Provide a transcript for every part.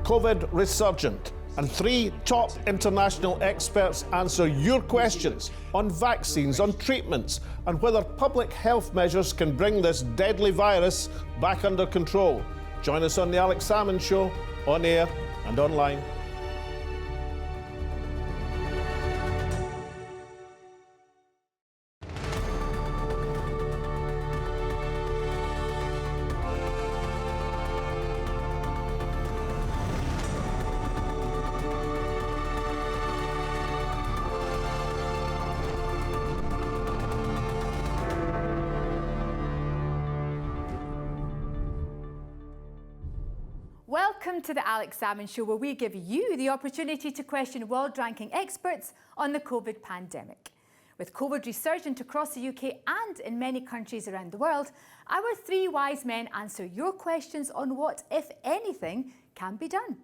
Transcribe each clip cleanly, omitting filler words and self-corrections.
COVID resurgent, and 3 top international experts answer your questions on vaccines, on treatments, and whether public health measures can bring this deadly virus back under control. Join us on The Alex Salmond Show, on air and online. Welcome to the Alex Salmond Show, where we give you the opportunity to question world-ranking experts on the COVID pandemic. With COVID resurgent across the UK and in many countries around the world, our 3 wise men answer your questions on what, if anything, can be done.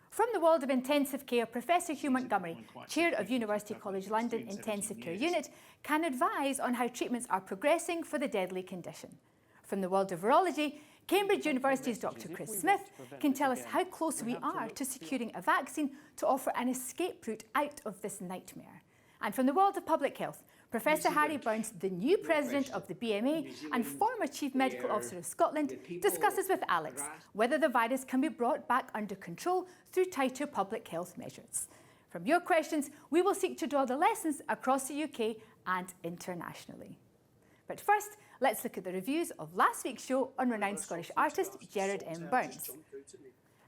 From the world of intensive care, Professor Hugh Montgomery, Chair of University College London Intensive Care Unit, can advise on how treatments are progressing for the deadly condition. From the world of virology, Cambridge University's Dr. Chris Smith can tell us how close we are to securing a vaccine to offer an escape route out of this nightmare. And from the world of public health, Professor Harry Burns, the new president of the BMA and former Chief Medical Officer of Scotland, discusses with Alex whether the virus can be brought back under control through tighter public health measures. From your questions, we will seek to draw the lessons across the UK and internationally. But first, let's look at the reviews of last week's show on renowned Scottish artist Gerard M. Burns.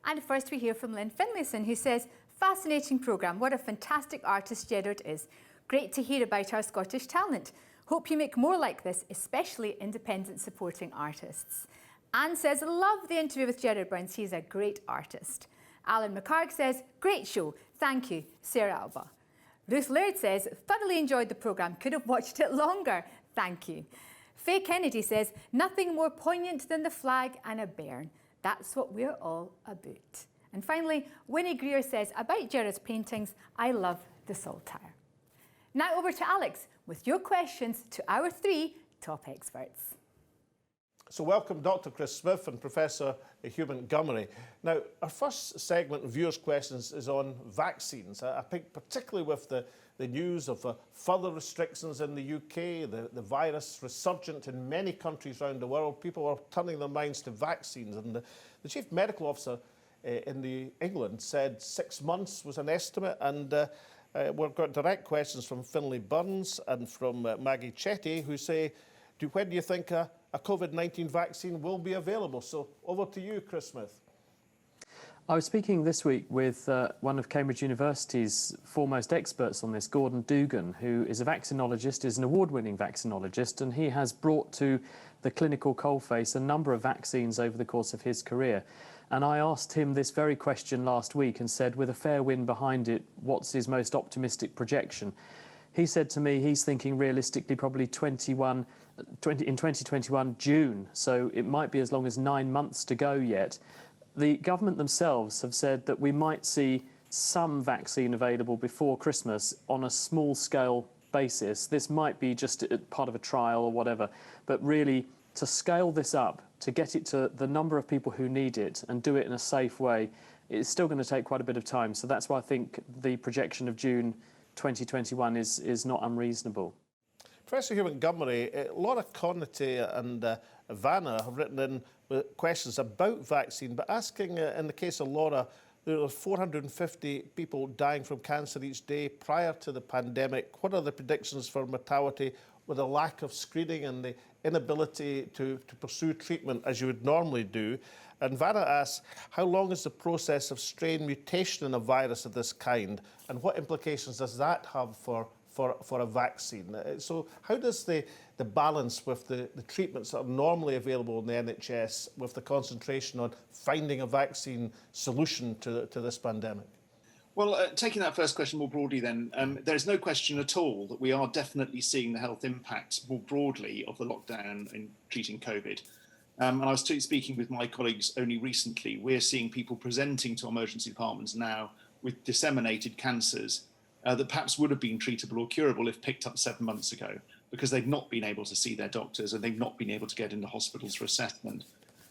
And first we hear from Lynn Finlayson, who says, "Fascinating programme, what a fantastic artist Gerard is. Great to hear about our Scottish talent. Hope you make more like this, especially independent supporting artists." Anne says, "Love the interview with Gerard Burns, he's a great artist." Alan McCarg says, "Great show, thank you, Sarah Alba." Ruth Laird says, "Thoroughly enjoyed the programme, could have watched it longer, thank you." Faye Kennedy says, "Nothing more poignant than the flag and a bairn. That's what we're all about." And finally, Winnie Greer says, "About Gerard's paintings, I love the Saltire." Now over to Alex with your questions to our 3 top experts. So welcome Dr. Chris Smith and Professor Hugh Montgomery. Now, our first segment of viewers' questions is on vaccines. I think particularly with the news of further restrictions in the UK, the virus resurgent in many countries around the world, people are turning their minds to vaccines. And the Chief Medical Officer in England said 6 months was an estimate. And we've got direct questions from Finlay Burns and from Maggie Chetty, who say, when do you think a COVID-19 vaccine will be available? So over to you, Chris Smith. I was speaking this week with one of Cambridge University's foremost experts on this, Gordon Dugan, who is a vaccinologist, is an award-winning vaccinologist, and he has brought to the clinical coalface a number of vaccines over the course of his career. And I asked him this very question last week and said, with a fair wind behind it, what's his most optimistic projection? He said to me he's thinking realistically probably in 2021 June, so it might be as long as 9 months to go yet. The government themselves have said that we might see some vaccine available before Christmas on a small-scale basis. This might be just part of a trial or whatever, but really to scale this up, to get it to the number of people who need it and do it in a safe way, it's still going to take quite a bit of time. So that's why I think the projection of June 2021 is not unreasonable. Professor Hugh Montgomery, Laura Connaughty and Vanna have written in with questions about vaccine, but asking, in the case of Laura, there were 450 people dying from cancer each day prior to the pandemic. What are the predictions for mortality with a lack of screening and the inability to pursue treatment as you would normally do? And Vanna asks, how long is the process of strain mutation in a virus of this kind, and what implications does that have for a vaccine? So how does the balance with the treatments that are normally available in the NHS with the concentration on finding a vaccine solution to this pandemic? Well, taking that first question more broadly then, there's no question at all that we are definitely seeing the health impact more broadly of the lockdown in treating COVID. And I was speaking with my colleagues only recently. We're seeing people presenting to emergency departments now with disseminated cancers that perhaps would have been treatable or curable if picked up 7 months ago, because they've not been able to see their doctors and they've not been able to get into hospitals for assessment.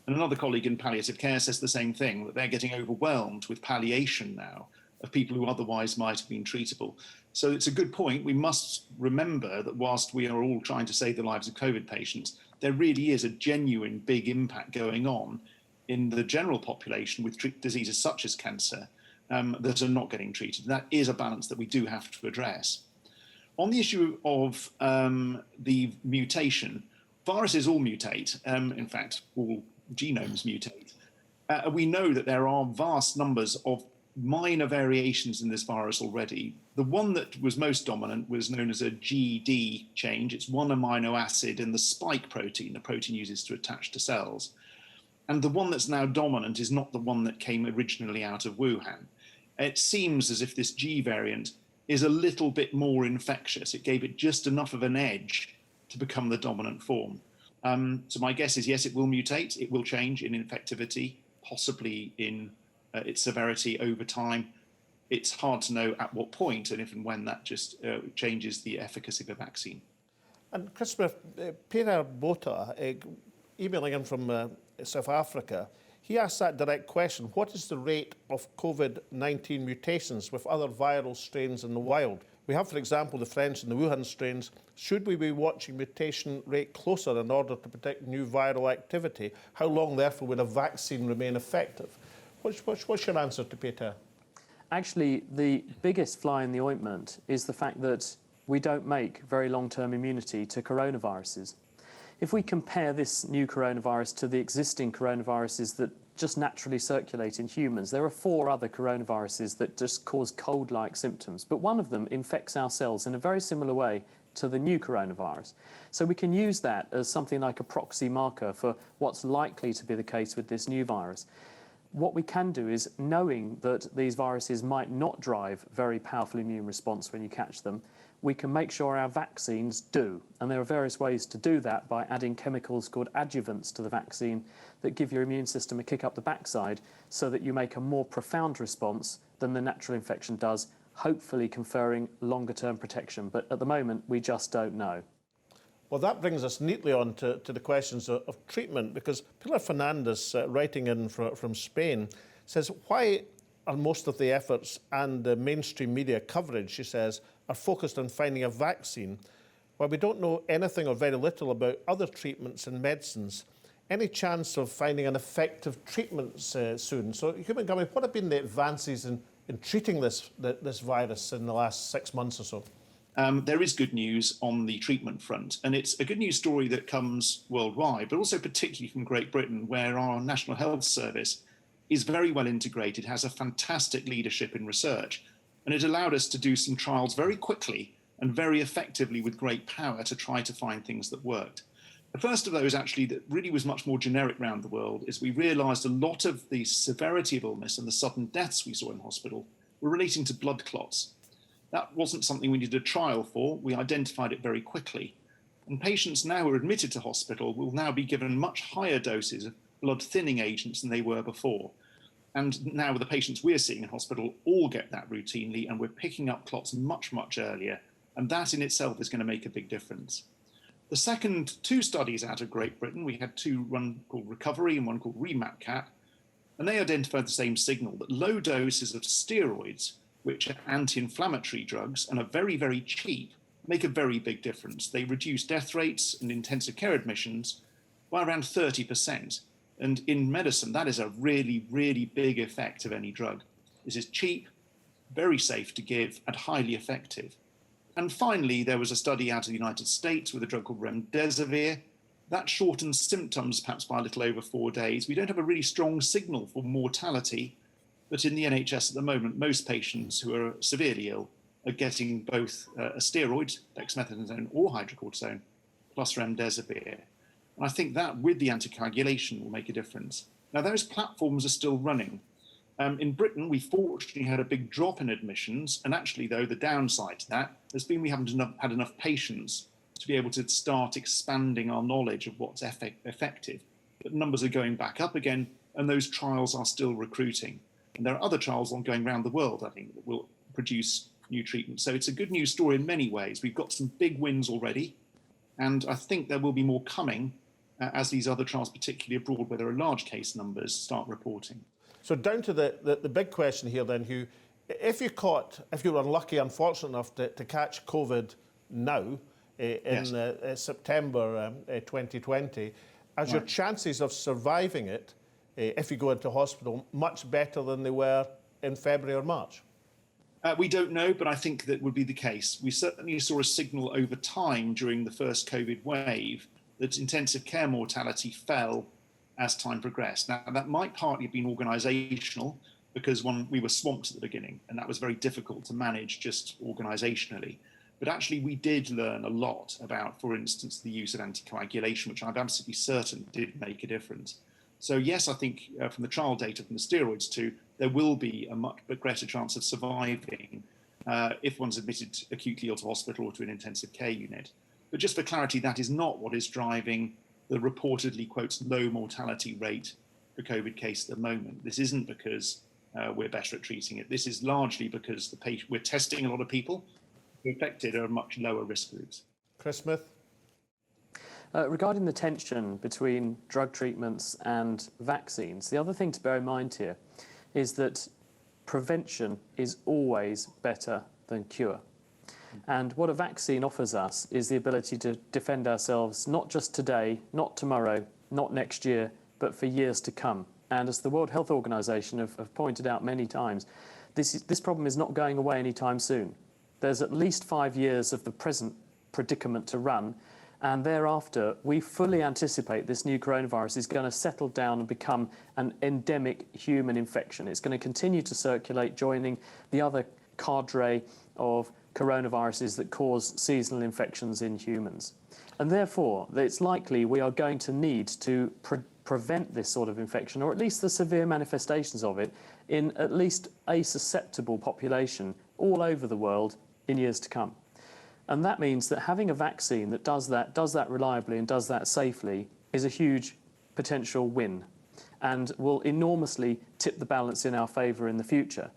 And another colleague in palliative care says the same thing, that they're getting overwhelmed with palliation now of people who otherwise might have been treatable. So it's a good point. We must remember that whilst we are all trying to save the lives of COVID patients, there really is a genuine big impact going on in the general population with diseases such as cancer that are not getting treated. That is a balance that we do have to address. On the issue of the mutation, viruses all mutate. In fact, all genomes mutate. We know that there are vast numbers of minor variations in this virus already. The one that was most dominant was known as a GD change. It's one amino acid in the spike protein, the protein uses to attach to cells. And the one that's now dominant is not the one that came originally out of Wuhan. It seems as if this G variant is a little bit more infectious. It gave it just enough of an edge to become the dominant form. So my guess is, yes, it will mutate. It will change in infectivity, possibly in its severity over time. It's hard to know at what point and if and when that just changes the efficacy of a vaccine. And Christopher, Peter Bota, emailing in from South Africa, he asked that direct question: what is the rate of COVID-19 mutations with other viral strains in the wild? We have, for example, the French and the Wuhan strains. Should we be watching mutation rate closer in order to predict new viral activity? How long, therefore, would a vaccine remain effective? What's your answer to Peter? Actually, the biggest fly in the ointment is the fact that we don't make very long-term immunity to coronaviruses. If we compare this new coronavirus to the existing coronaviruses that just naturally circulate in humans, there are 4 other coronaviruses that just cause cold-like symptoms, but one of them infects our cells in a very similar way to the new coronavirus. So we can use that as something like a proxy marker for what's likely to be the case with this new virus. What we can do is, knowing that these viruses might not drive very powerful immune response when you catch them, we can make sure our vaccines do. And there are various ways to do that by adding chemicals called adjuvants to the vaccine that give your immune system a kick up the backside so that you make a more profound response than the natural infection does, hopefully conferring longer-term protection. But at the moment, we just don't know. Well, that brings us neatly on to the questions of treatment, because Pilar Fernandez, writing in from Spain, says, why are most of the efforts and the mainstream media coverage, she says, are focused on finding a vaccine, while we don't know anything or very little about other treatments and medicines? Any chance of finding an effective treatment soon? So, Hugh Montgomery, what have been the advances in treating this virus in the last 6 months or so? There is good news on the treatment front, and it's a good news story that comes worldwide, but also particularly from Great Britain, where our National Health Service is very well integrated, has a fantastic leadership in research, and it allowed us to do some trials very quickly and very effectively with great power to try to find things that worked. The first of those, actually, that really was much more generic around the world, is we realised a lot of the severity of illness and the sudden deaths we saw in hospital were relating to blood clots. That wasn't something we needed a trial for. We identified it very quickly. And patients now who are admitted to hospital will now be given much higher doses of blood thinning agents than they were before. And now the patients we're seeing in hospital all get that routinely, and we're picking up clots much, much earlier. And that in itself is going to make a big difference. The second 2 studies out of Great Britain, we had 2, one called Recovery and one called REMAP-CAP, and they identified the same signal, that low doses of steroids, which are anti-inflammatory drugs and are very, very cheap, make a very big difference. They reduce death rates and intensive care admissions by around 30%. And in medicine, that is a really, really big effect of any drug. This is cheap, very safe to give, and highly effective. And finally, there was a study out of the United States with a drug called remdesivir. That shortens symptoms perhaps by a little over 4 days. We don't have a really strong signal for mortality, but in the NHS at the moment, most patients who are severely ill are getting both a steroid, dexamethasone or hydrocortisone, plus remdesivir. And I think that with the anticoagulation will make a difference. Now, those platforms are still running. In Britain, we fortunately had a big drop in admissions. And actually, though, the downside to that has been we haven't had enough patients to be able to start expanding our knowledge of what's effective. But numbers are going back up again, and those trials are still recruiting. And there are other trials ongoing around the world, I think, that will produce new treatments. So it's a good news story in many ways. We've got some big wins already, and I think there will be more coming. as these other trials, particularly abroad where there are large case numbers, start reporting. So down to the big question here then, Hugh, if you were unlucky, unfortunate enough to catch COVID now, in September 2020, as your chances of surviving it, if you go into hospital, much better than they were in February or March? We don't know, but I think that would be the case. We certainly saw a signal over time during the first COVID wave that intensive care mortality fell as time progressed. Now, that might partly have been organisational, because we were swamped at the beginning, and that was very difficult to manage just organisationally. But actually, we did learn a lot about, for instance, the use of anticoagulation, which I'm absolutely certain did make a difference. So yes, I think from the trial data from the steroids too, there will be a much greater chance of surviving if one's admitted acutely ill to hospital or to an intensive care unit. But just for clarity, that is not what is driving the reportedly, quotes, low mortality rate for COVID cases at the moment. This isn't because we're better at treating it. This is largely because we're testing a lot of people who are affected are much lower risk groups. Chris Smith? Regarding the tension between drug treatments and vaccines, the other thing to bear in mind here is that prevention is always better than cure. And what a vaccine offers us is the ability to defend ourselves not just today, not tomorrow, not next year, but for years to come. And as the World Health Organization have pointed out many times, this problem is not going away anytime soon. There's at least 5 years of the present predicament to run, and thereafter we fully anticipate this new coronavirus is going to settle down and become an endemic human infection. It's going to continue to circulate, joining the other cadre of coronaviruses that cause seasonal infections in humans. And therefore, it's likely we are going to need to prevent this sort of infection, or at least the severe manifestations of it, in at least a susceptible population all over the world in years to come. And that means that having a vaccine that does that reliably and does that safely is a huge potential win and will enormously tip the balance in our favour in the future.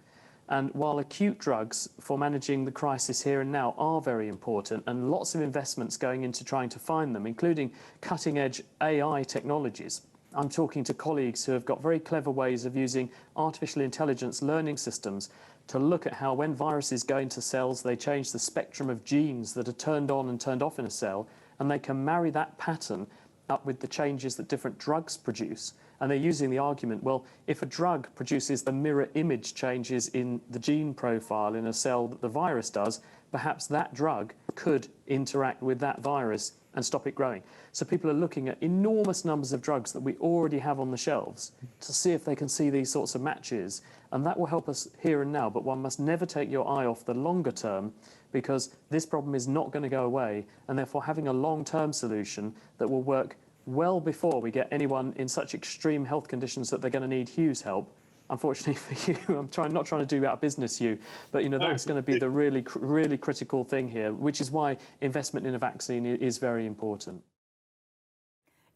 And while acute drugs for managing the crisis here and now are very important, and lots of investments going into trying to find them, including cutting-edge AI technologies. I'm talking to colleagues who have got very clever ways of using artificial intelligence learning systems to look at how when viruses go into cells, they change the spectrum of genes that are turned on and turned off in a cell, and they can marry that pattern up with the changes that different drugs produce. And they're using the argument, well, if a drug produces the mirror image changes in the gene profile in a cell that the virus does, perhaps that drug could interact with that virus and stop it growing. So people are looking at enormous numbers of drugs that we already have on the shelves to see if they can see these sorts of matches. And that will help us here and now, but one must never take your eye off the longer term, because this problem is not going to go away, and therefore having a long-term solution that will work well before we get anyone in such extreme health conditions that they're going to need Hugh's help. Unfortunately for you, I'm not trying to do out business you, but that's going to be the really critical thing here, which is why investment in a vaccine is very important.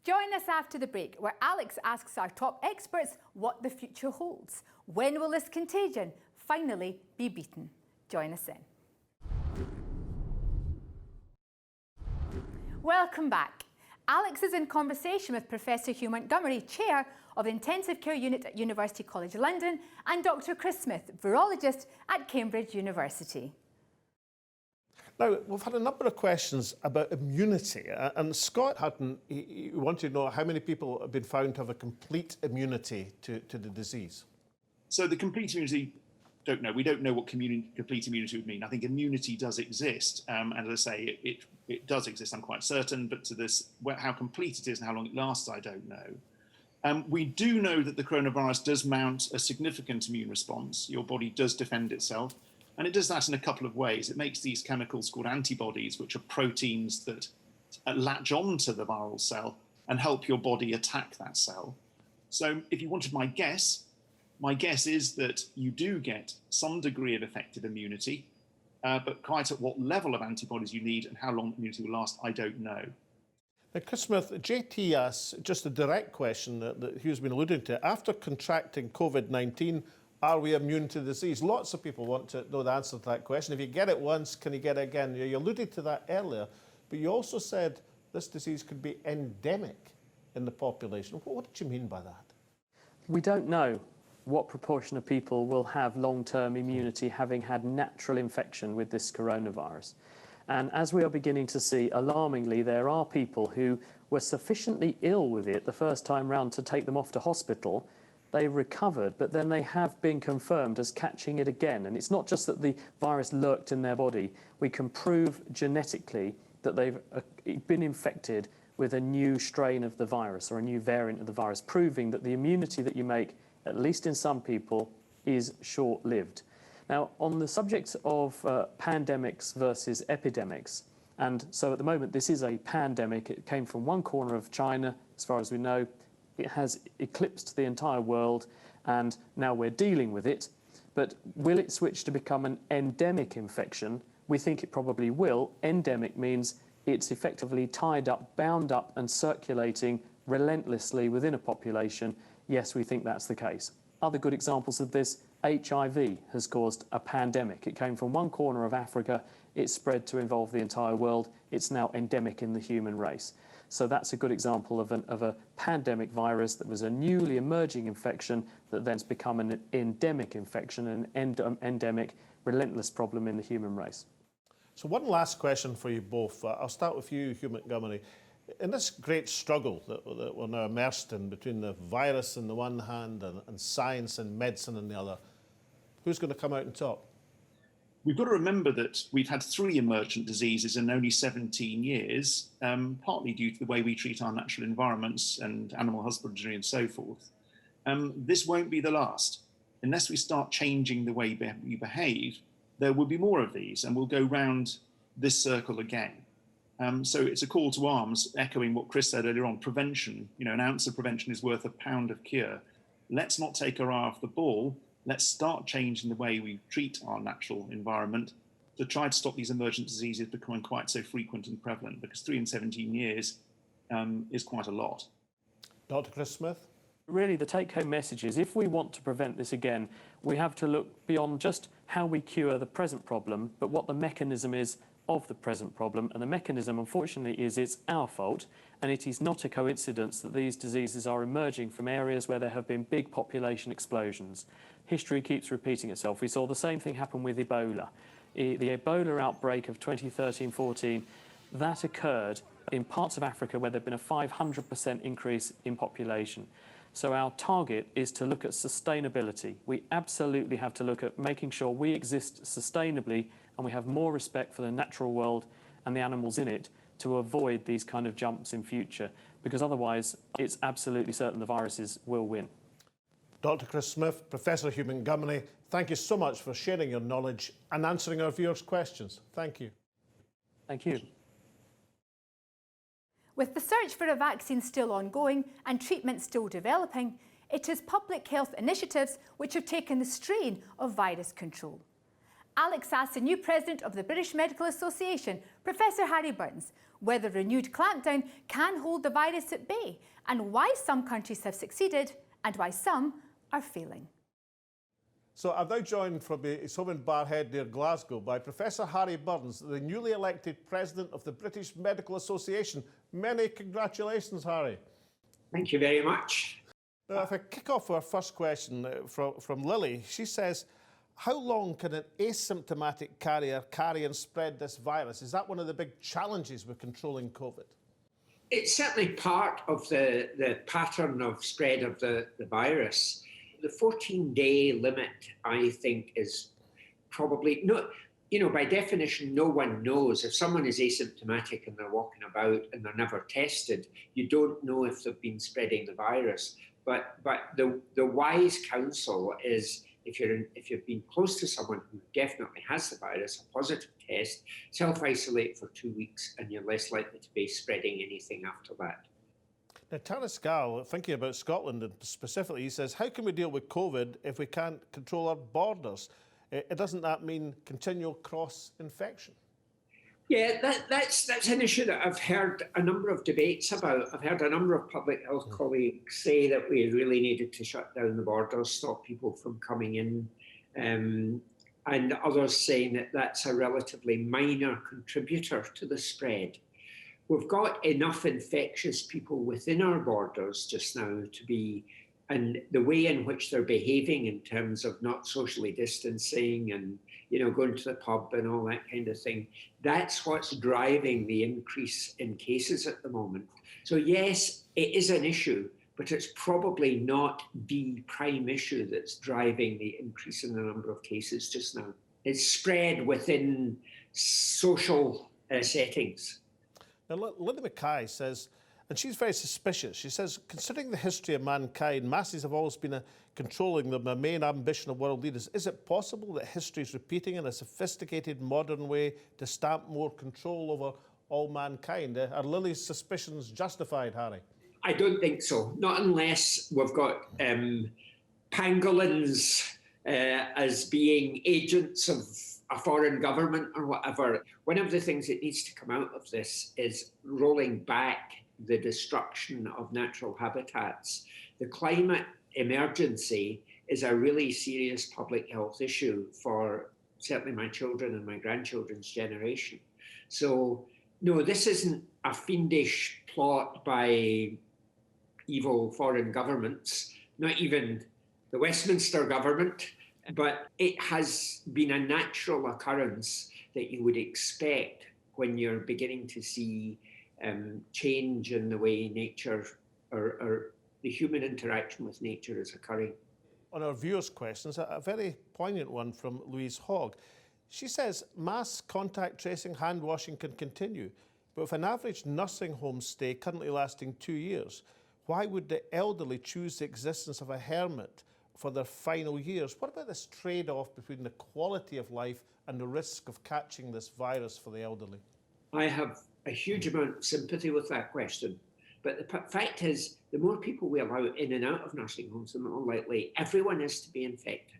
Join us after the break, where Alex asks our top experts what the future holds. When will this contagion finally be beaten? Join us then. Welcome back. Alex is in conversation with Professor Hugh Montgomery, Chair of the Intensive Care Unit at University College London, and Dr. Chris Smith, virologist at Cambridge University. Now, we've had a number of questions about immunity, and Scott Hutton, he wanted to know how many people have been found to have a complete immunity to the disease. So the complete immunity, don't know. We don't know what complete immunity would mean. I think immunity does exist, and as I say, it does exist, I'm quite certain, but to this, how complete it is and how long it lasts, I don't know. We do know that the coronavirus does mount a significant immune response. Your body does defend itself, and it does that in a couple of ways. It makes these chemicals called antibodies, which are proteins that latch onto the viral cell and help your body attack that cell. So if you wanted my guess is that you do get some degree of effective immunity, but quite at what level of antibodies you need and how long immunity will last, I don't know. Now, Chris Smith, JT asks just a direct question that Hugh's been alluding to. After contracting COVID-19, are we immune to the disease? Lots of people want to know the answer to that question. If you get it once, can you get it again? You alluded to that earlier, but you also said this disease could be endemic. in the population. What did you mean by that? We don't know what proportion of people will have long-term immunity having had natural infection with this coronavirus. And as we are beginning to see, alarmingly, there are people who were sufficiently ill with it the first time round to take them off to hospital. They recovered, but then they have been confirmed as catching it again. And it's not just that the virus lurked in their body. We can prove genetically that they've been infected with a new strain of the virus or a new variant of the virus, proving that the immunity that you make, at least in some people, is short-lived. Now, on the subject of pandemics versus epidemics, and so at the moment this is a pandemic. It came from one corner of China, as far as we know. It has eclipsed the entire world, and now we're dealing with it. But will it switch to become an endemic infection? We think it probably will. Endemic means it's effectively tied up, bound up, and circulating relentlessly within a population. Yes, we think that's the case. Other good examples of this, HIV has caused a pandemic. It came from one corner of Africa, it spread to involve the entire world. It's now endemic in the human race. So that's a good example of a pandemic virus that was a newly emerging infection that then's become an endemic infection, an endemic, relentless problem in the human race. So one last question for you both. I'll start with you, Hugh Montgomery. In this great struggle that we're now immersed in between the virus on the one hand and science and medicine on the other, who's going to come out on top? We've got to remember that we've had 3 emergent diseases in only 17 years, partly due to the way we treat our natural environments and animal husbandry and so forth. This won't be the last. Unless we start changing the way we behave, there will be more of these, and we'll go round this circle again. So it's a call to arms, echoing what Chris said earlier on, prevention. You know, an ounce of prevention is worth a pound of cure. Let's not take our eye off the ball. Let's start changing the way we treat our natural environment to try to stop these emergent diseases becoming quite so frequent and prevalent, because 3 in 17 years is quite a lot. Dr. Chris Smith? Really, the take-home message is if we want to prevent this again, we have to look beyond just how we cure the present problem, but what the mechanism is of the present problem. And the mechanism, unfortunately, is it's our fault, and it is not a coincidence that these diseases are emerging from areas where there have been big population explosions. History keeps repeating itself. We saw the same thing happen with Ebola. The Ebola outbreak of 2013-14, that occurred in parts of Africa where there had been a 500% increase in population. So our target is to look at sustainability. We absolutely have to look at making sure we exist sustainably and we have more respect for the natural world and the animals in it to avoid these kind of jumps in future, because otherwise it's absolutely certain the viruses will win. Dr. Chris Smith, Professor Hugh Montgomery, thank you so much for sharing your knowledge and answering our viewers' questions. Thank you. Thank you. With the search for a vaccine still ongoing and treatment still developing, it is public health initiatives which have taken the strain of virus control. Alex asked the new president of the British Medical Association, Professor Harry Burns, whether renewed clampdown can hold the virus at bay and why some countries have succeeded and why some are failing. So I'm now joined from his home in Barhead near Glasgow by Professor Harry Burns, the newly elected president of the British Medical Association. Many congratulations, Harry. Thank you very much. Now, if I kick off our first question from Lily, she says, how long can an asymptomatic carrier carry and spread this virus? Is that one of the big challenges with controlling COVID? It's certainly part of the pattern of spread of the virus. The 14-day limit, I think, is probably not, you know, by definition, no one knows. If someone is asymptomatic and they're walking about and they're never tested, you don't know if they've been spreading the virus. But the wise counsel is if you've been close to someone who definitely has the virus, a positive test, self-isolate for 2 weeks and you're less likely to be spreading anything after that. Now, Tanis Gal, thinking about Scotland and specifically, he says, how can we deal with COVID if we can't control our borders? Doesn't that mean continual cross-infection? Yeah, that's an issue that I've heard a number of debates about. I've heard a number of public health colleagues say that we really needed to shut down the borders, stop people from coming in, and others saying that that's a relatively minor contributor to the spread. we've got enough infectious people within our borders just now to be, and the way in which they're behaving in terms of not socially distancing and, going to the pub and all that kind of thing, that's what's driving the increase in cases at the moment. So yes, it is an issue, but it's probably not the prime issue that's driving the increase in the number of cases just now. It's spread within social settings. Now, Linda Mackay says, and she's very suspicious, she says, considering the history of mankind, masses have always been controlling them, the main ambition of world leaders. Is it possible that history is repeating in a sophisticated, modern way to stamp more control over all mankind? Are Lily's suspicions justified, Harry? I don't think so. Not unless we've got pangolins as being agents of a foreign government or whatever. One of the things that needs to come out of this is rolling back the destruction of natural habitats. The climate emergency is a really serious public health issue for certainly my children and my grandchildren's generation. So, no, this isn't a fiendish plot by evil foreign governments, not even the Westminster government, but it has been a natural occurrence that you would expect when you're beginning to see change in the way nature or the human interaction with nature is occurring. On our viewers' questions, a very poignant one from Louise Hogg. She says mass contact tracing, hand washing can continue, but with an average nursing home stay currently lasting 2 years, why would the elderly choose the existence of a hermit for their final years? What about this trade-off between the quality of life and the risk of catching this virus for the elderly? I have a huge amount of sympathy with that question. But the fact is, the more people we allow in and out of nursing homes, the more likely everyone is to be infected.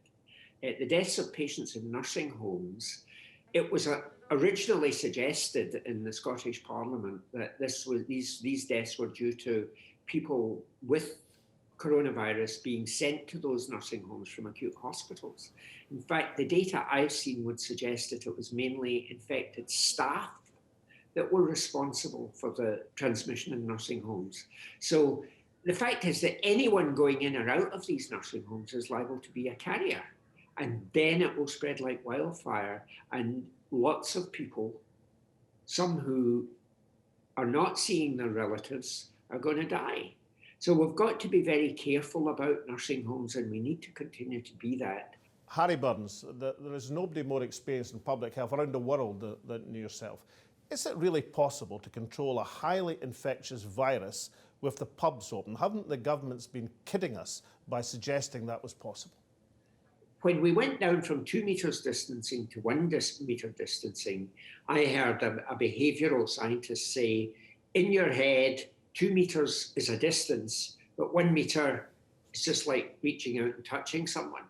The deaths of patients in nursing homes, it was originally suggested in the Scottish Parliament that these deaths were due to people with coronavirus being sent to those nursing homes from acute hospitals. In fact, the data I've seen would suggest that it was mainly infected staff that were responsible for the transmission in nursing homes. So the fact is that anyone going in or out of these nursing homes is liable to be a carrier. And then it will spread like wildfire. And lots of people, some who are not seeing their relatives, are going to die. So we've got to be very careful about nursing homes, and we need to continue to be that. Harry Burns, there is nobody more experienced in public health around the world than yourself. Is it really possible to control a highly infectious virus with the pubs open? Haven't the governments been kidding us by suggesting that was possible? When we went down from 2 meters distancing to 1 meter distancing, I heard a behavioral scientist say, in your head, 2 meters is a distance, but 1 meter is just like reaching out and touching someone.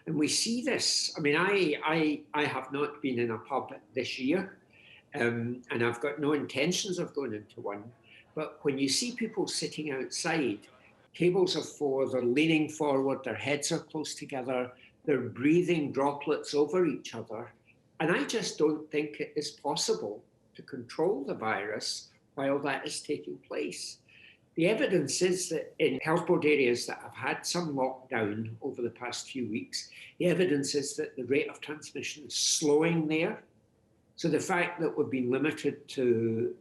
And we see this. I mean, I have not been in a pub this year, and I've got no intentions of going into one. But when you see people sitting outside, tables of 4, they're leaning forward, their heads are close together, they're breathing droplets over each other. And I just don't think it is possible to control the virus while that is taking place. The evidence is that in health board areas that have had some lockdown over the past few weeks, the evidence is that the rate of transmission is slowing there. So the fact that we've been limited to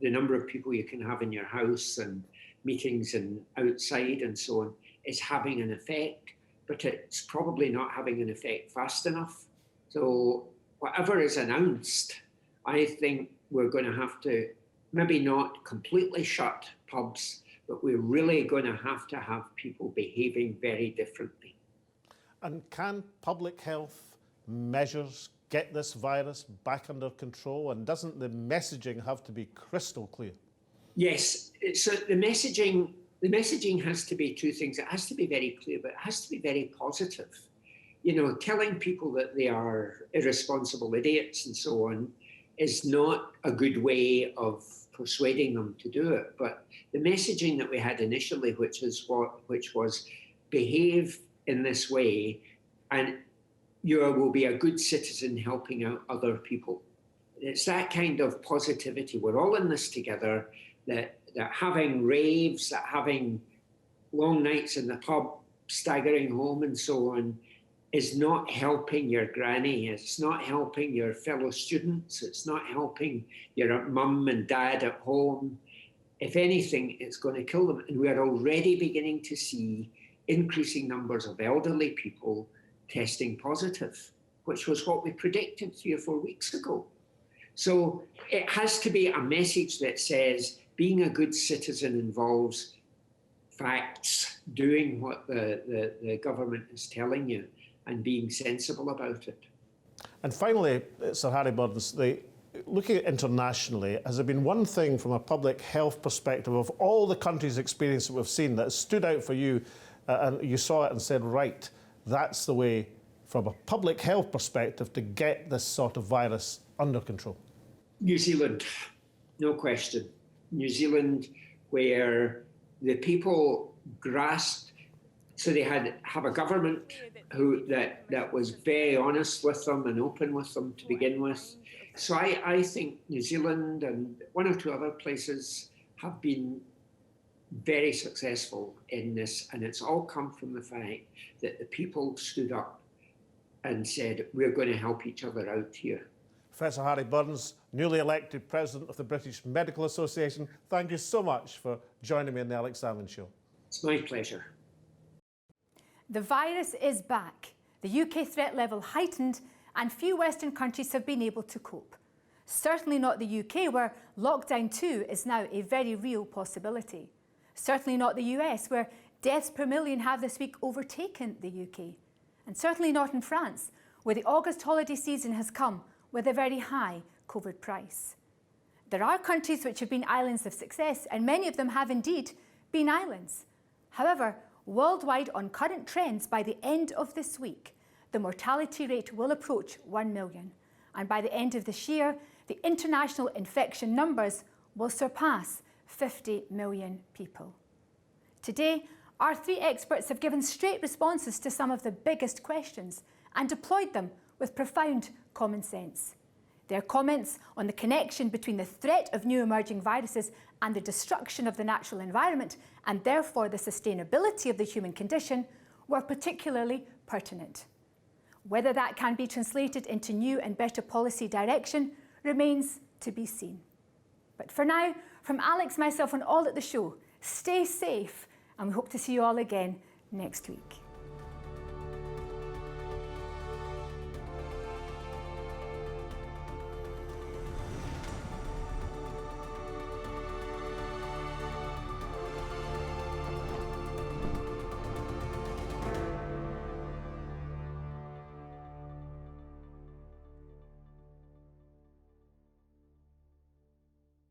the number of people you can have in your house and meetings and outside and so on is having an effect, but it's probably not having an effect fast enough. So whatever is announced, I think we're going to have to maybe not completely shut pubs, but we're really going to have people behaving very differently. And can public health measures get this virus back under control? And doesn't the messaging have to be crystal clear? Yes. So the messaging has to be 2 things. It has to be very clear, but it has to be very positive. You know, telling people that they are irresponsible idiots and so on is not a good way of persuading them to do it. But the messaging that we had initially, which was behave in this way, and you will be a good citizen helping out other people. It's that kind of positivity. We're all in this together, that having raves, that having long nights in the pub, staggering home and so on, is not helping your granny. It's not helping your fellow students. It's not helping your mum and dad at home. If anything, it's going to kill them. And we are already beginning to see increasing numbers of elderly people testing positive, which was what we predicted 3 or 4 weeks ago. So it has to be a message that says being a good citizen involves facts, doing what the government is telling you and being sensible about it. And finally, Sir Harry Burns, looking at internationally, has there been one thing from a public health perspective of all the countries' experience that we've seen that has stood out for you and you saw it and said, right, that's the way from a public health perspective to get this sort of virus under control? New Zealand, no question. New Zealand, where the people grasped, so they have a government that was very honest with them and open with them to begin with. So I think New Zealand and 1 or 2 other places have been very successful in this, and it's all come from the fact that the people stood up and said, we're going to help each other out here. Professor Harry Burns, newly elected President of the British Medical Association, thank you so much for joining me on the Alex Salmond Show. It's my pleasure. The virus is back. The UK threat level heightened, and few Western countries have been able to cope. Certainly not the UK, where lockdown 2 is now a very real possibility. Certainly not the US, where deaths per million have this week overtaken the UK. And certainly not in France, where the August holiday season has come with a very high COVID price. There are countries which have been islands of success, and many of them have indeed been islands. However, worldwide on current trends, by the end of this week, the mortality rate will approach 1 million. And by the end of this year, the international infection numbers will surpass 50 million people. Today, our 3 experts have given straight responses to some of the biggest questions and deployed them with profound common sense. Their comments on the connection between the threat of new emerging viruses and the destruction of the natural environment, and therefore the sustainability of the human condition, were particularly pertinent. Whether that can be translated into new and better policy direction remains to be seen. But for now, from Alex, myself and all at the show, stay safe, and we hope to see you all again next week.